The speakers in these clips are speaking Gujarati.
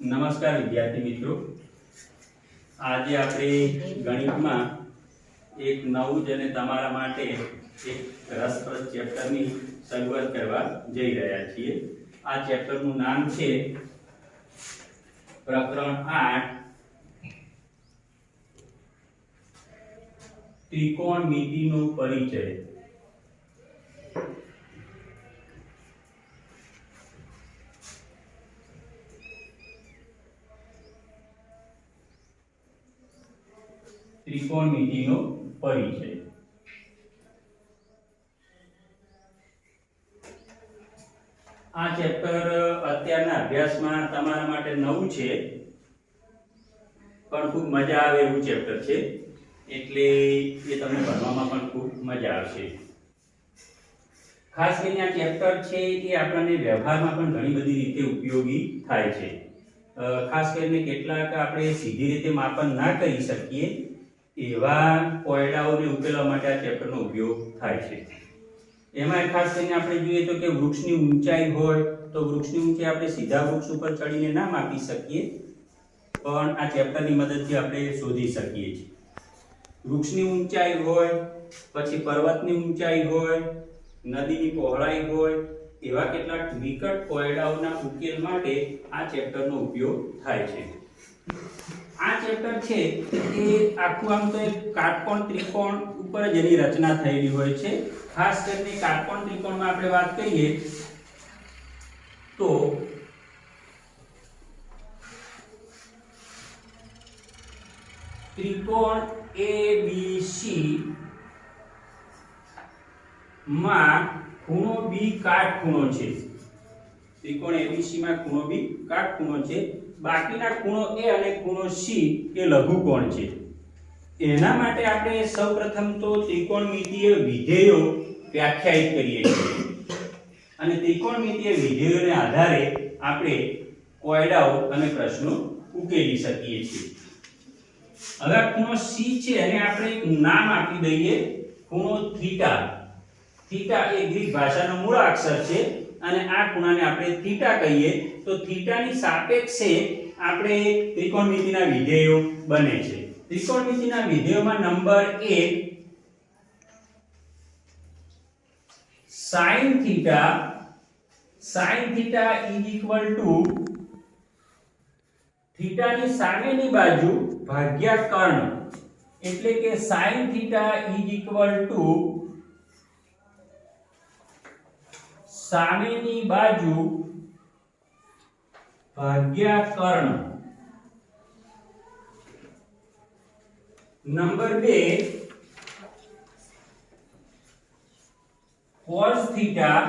નમસ્કાર વિદ્યાર્થી મિત્રો, આજે આપણે ગણિતમાં એક નવું જ અને તમારા માટે એક રસપ્રદ ચેપ્ટરની શરૂઆત કરવા જઈ રહ્યા છીએ। આ ચેપ્ટરનું નામ છે પ્રકરણ 8 ત્રિકોણમિતિનો પરિચય। ત્રિકોણમિતિનો પરિચય આ ચેપ્ટર અત્યારના અભ્યાસમાં તમારા માટે નવું છે, પણ ખૂબ મજા આવે એવું ચેપ્ટર છે, એટલે એ તમને ભણવામાં પણ ખૂબ મજા આવશે। ખાસ કરીને આ ચેપ્ટર છે એ આપણને વ્યવહારમાં પણ ઘણી બધી રીતે ઉપયોગી થાય છે। ખાસ કરીને કેટલાક આપણે સીધી રીતે માપન ના કરી શકીએ એવા કોયડાઓને ઉકેલવા માટે આ ચેપ્ટરનો ઉપયોગ થાય છે। એમાં ખાસ કરીને આપણે જોઈએ તો કે વૃક્ષની ઊંચાઈ હોય તો વૃક્ષની ઊંચાઈ આપણે સીધા વૃક્ષ ઉપર ચડીને ના માપી શકીએ, પણ આ ચેપ્ટરની મદદથી આપણે શોધી શકીએ છીએ। વૃક્ષની ઊંચાઈ હોય, પછી પર્વતની ઊંચાઈ હોય, નદીની પહોળાઈ હોય, એવા કેટલાક વિકટ કોયડાઓના ઉકેલ માટે આ ચેપ્ટરનો ઉપયોગ થાય છે। આ ચેપ્ટર છે એ આખું આમ તો એક કાટકોણ ત્રિકોણ ઉપર જ એની રચના થયેલી હોય છે। ખાસ કરીને કાટકોણ ત્રિકોણમાં આપણે વાત કરીએ તો ત્રિકોણ ABC માં ખૂણો B કાટખૂણો છે। ત્રિકોણ ABC માં ખૂણો B કાટખૂણો છે, બાકીના ખૂણો A અને ખૂણો C એ લઘુકોણ છે। એના માટે આપણે સૌપ્રથમ તો ત્રિકોણમિતિય વિધેયો વ્યાખ્યાયિત કરીએ છીએ અને ત્રિકોણમિતિય વિધેયોના આધારે આપણે કોયડાઓ અને પ્રશ્નો ઉકેલી શકીએ છીએ। હવે ખૂણો C છે એને આપણે નામ આપી દઈએ ખૂણો થીટા। થીટા એ ગ્રીક ભાષાનો મૂળાક્ષર છે અને આ ખૂણાને આપણે થીટા કહીએ તો થીટાની સાપેક્ષે આપણે ત્રિકોણમિતિના વિધેયો બને છે। ત્રિકોણમિતિના વિધેયોમાં નંબર 1 sin થીટા થીટાની સામેની બાજુ ભાગ્યા કર્ણ, એટલે કે sin થીટા સામેની બાજુ ભાગ્યા કર્ણ। નંબર 2 cos થીટા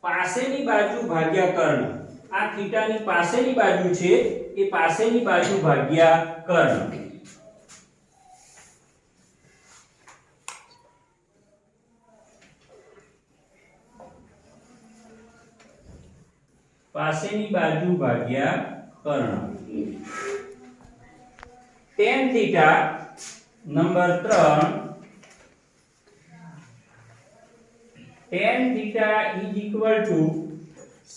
પાસેની બાજુ ભાગ્યા કર્ણ। આ થીટાની પાસેની બાજુ છે એ પાસેની બાજુ ભાગ્યા કર્ણ। પાસેની બાજુ ભાગ્યા કર્ણ। tan theta number 3 tan theta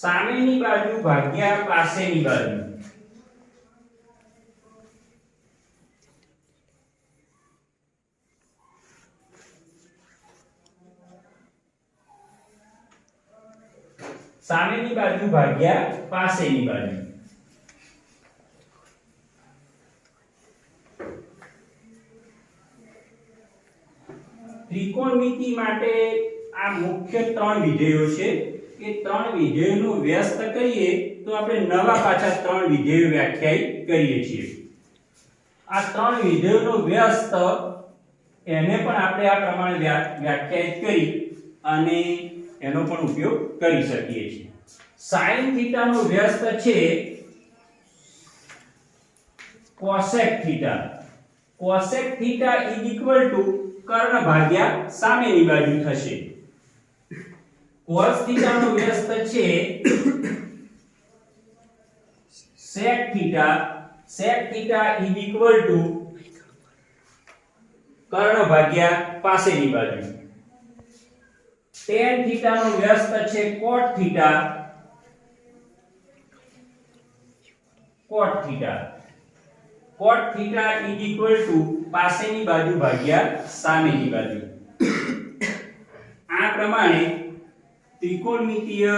સામેની બાજુ ભાગ્યા પાસેની બાજુ। સામેની બાજુ ભાગ્યા પાસેની બાજુ। ત્રિકોણમિતિ માટે આ મુખ્ય ત્રણ વિધેયો છે। એ ત્રણ વિધેયોનો વ્યસ્ત કરીએ તો આપણે નવા પાછા ત્રણ વિધેયો વ્યાખ્યાયિત કરીએ છીએ। આ ત્રણ વિધેયોનો વ્યસ્ત એને પણ આપણે આ પ્રમાણે વ્યાખ્યાયિત કરી અને એનો પણ ઉપયોગ કરી શકીએ છીએ। sin થીટા નો વ્યસ્ત છે cosec થીટા। cosec થીટા કર્ણ ભાગ્યા સામેની બાજુ થશે। cos થીટા નો વ્યસ્ત છે sec થીટા। sec થીટા કર્ણ ભાગ્યા પાસેની બાજુ। tan થીટા નો વ્યસ્ત છે cot theta. cot theta. Cot theta is equal to પાસેની બાજુ ભાગ્યા સામેની બાજુ. આ પ્રમાણે ત્રિકોણમિતીય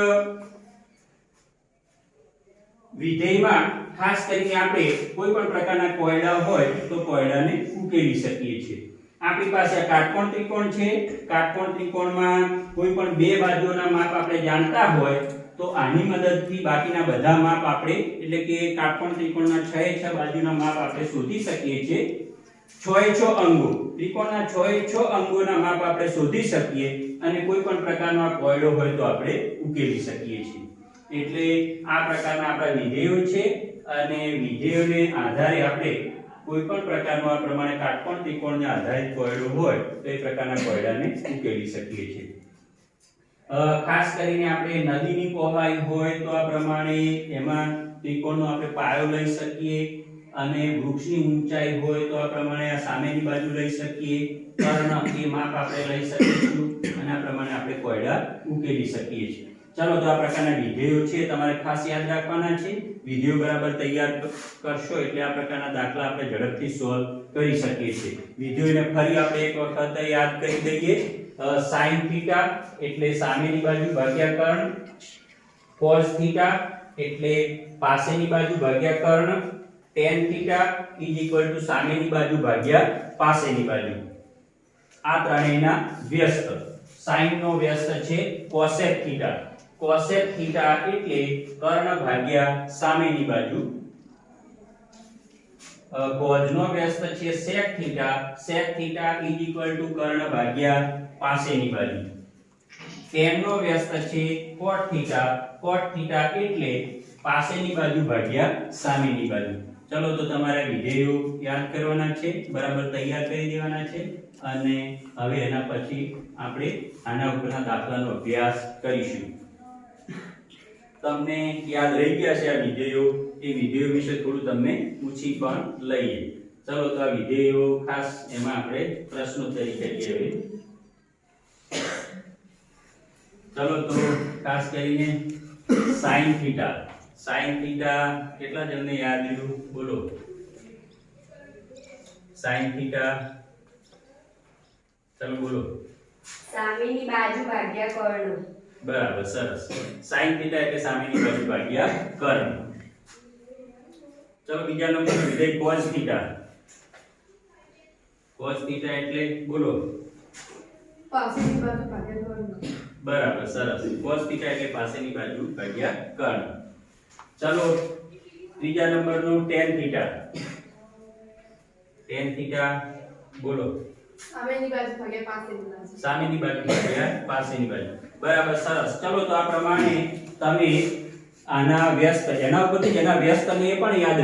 વિધેયમાં ખાસ કરીને આપણે કોઈ પણ પ્રકારના કોયડા હોય તો કોયડાને ઉકેલી શકીએ છીએ. આપણી પાસે આ કાટકોણ ત્રિકોણ છે. કાટકોણ ત્રિકોણમાં કોઈ પણ બે બાજુઓના માપ આપણે જાણતા હોય તો આની મદદથી બાકીના બધા માપ આપણે એટલે કે કાટકોણ ત્રિકોણના 6 એ 6 બાજુના માપ આપણે શોધી શકીએ છીએ. 6 એ 6 અંગો ત્રિકોણના 6 એ 6 અંગોના માપ આપણે શોધી શકીએ અને કોઈ પણ પ્રકારનો આ કોયડો હોય તો આપણે ઉકેલી શકીએ છીએ. એટલે આ પ્રકારના આપણા વિધેયો છે અને વિધેયોને આધારે આપણે કોઈ પણ પ્રકારનો આ પ્રમાણે કાટકોણ ત્રિકોણને આધારિત કોયડો હોય તો એ પ્રકારના કોયડાને ઉકેલી શકીએ છીએ. ખાસ કરીને આપણે નદીની પહોળાઈ હોય તો આ પ્રમાણે એમાં ત્રિકોણનો આપણે પાયો લઈ શકીએ અને વૃક્ષની ઊંચાઈ હોય તો આ પ્રમાણે આ સામેની બાજુ લઈ શકીએ. કર્ણ એ માપ આપણે લઈ શકીશું અને આ પ્રમાણે આપણે કોયડા ઉકેલી શકીએ છીએ. ચાલો તો આ પ્રકારના વિધેયો છે તમારે ખાસ યાદ રાખવાના છે. વિધેયો બરાબર તૈયાર કરશો એટલે આ પ્રકારના દાખલા આપણે ઝડપથી સોલ્વ કરી શકીએ છીએ. વિધેયોને ફરી આપણે એક વખત યાદ કરી દઈએ. sin θ એટલે સામેની બાજુ ભાગ્યા કર્ણ, cos θ એટલે પાસેની બાજુ ભાગ્યા કર્ણ, tan θ = સામેની બાજુ ભાગ્યા પાસેની બાજુ. આ ત્રણેયના વ્યસ્ત. sin નો વ્યસ્ત છે cosec θ. cosec θ એટલે કર્ણ ભાગ્યા સામેની બાજુ. cos નો વ્યસ્ત છે sec θ. sec θ = કર્ણ ભાગ્યા પાસેની બાજુ. tan નો વ્યસ્ત છે cot θ. cot θ એટલે પાસેની બાજુ ભાગ્યા સામેની બાજુ. ચલો તો તમારે વિધેયો યાદ કરવાના છે, બરાબર તૈયાર કરી દેવાના છે અને હવે એના પછી આપણે આના ઉપરના દાખલાનો અભ્યાસ કરીશું. તમને યાદ રહી ગયા છે આ વિધેયો, એ વિધેયો વિશે થોડું તમને પૂછી પણ લઈએ. ચલો તો આ વિધેયો ખાસ એમાં આપણે પ્રશ્નોત્તરી કરીએ હવે. ચલો તો ખાસ કરીને sin θ. sin θ કેટલા જણને યાદ રહ્યું બોલો? sin θ ચલો બોલો. સામેની બાજુ ભાગ્યા કર્ણ. બરાબર, સરસ. sin θ એટલે સામેની બાજુ ભાગ્યા કર્ણ. ચલો બીજા નંબરનો વિધેય cos θ. cos θ એટલે બોલો. પાસેની બાજુ ભાગ્યા કર્ણ. બરાબર, સરસ. cos θ એટલે પાસેની બાજુ ભાગ્યા કર્ણ. ચલો ત્રીજા નંબરનું tan θ. tan θ બોલો. સામેની બાજુ ભાગ્યા પાસેની બાજુ. સામેની બાજુ ભાગ્યા પાસેની બાજુ. બરાબર, સરસ. ચલો તો આ પ્રમાણે તમે આના વ્યસ્ત એના ઉપરથી એના વ્યસ્ત ને એ પણ યાદ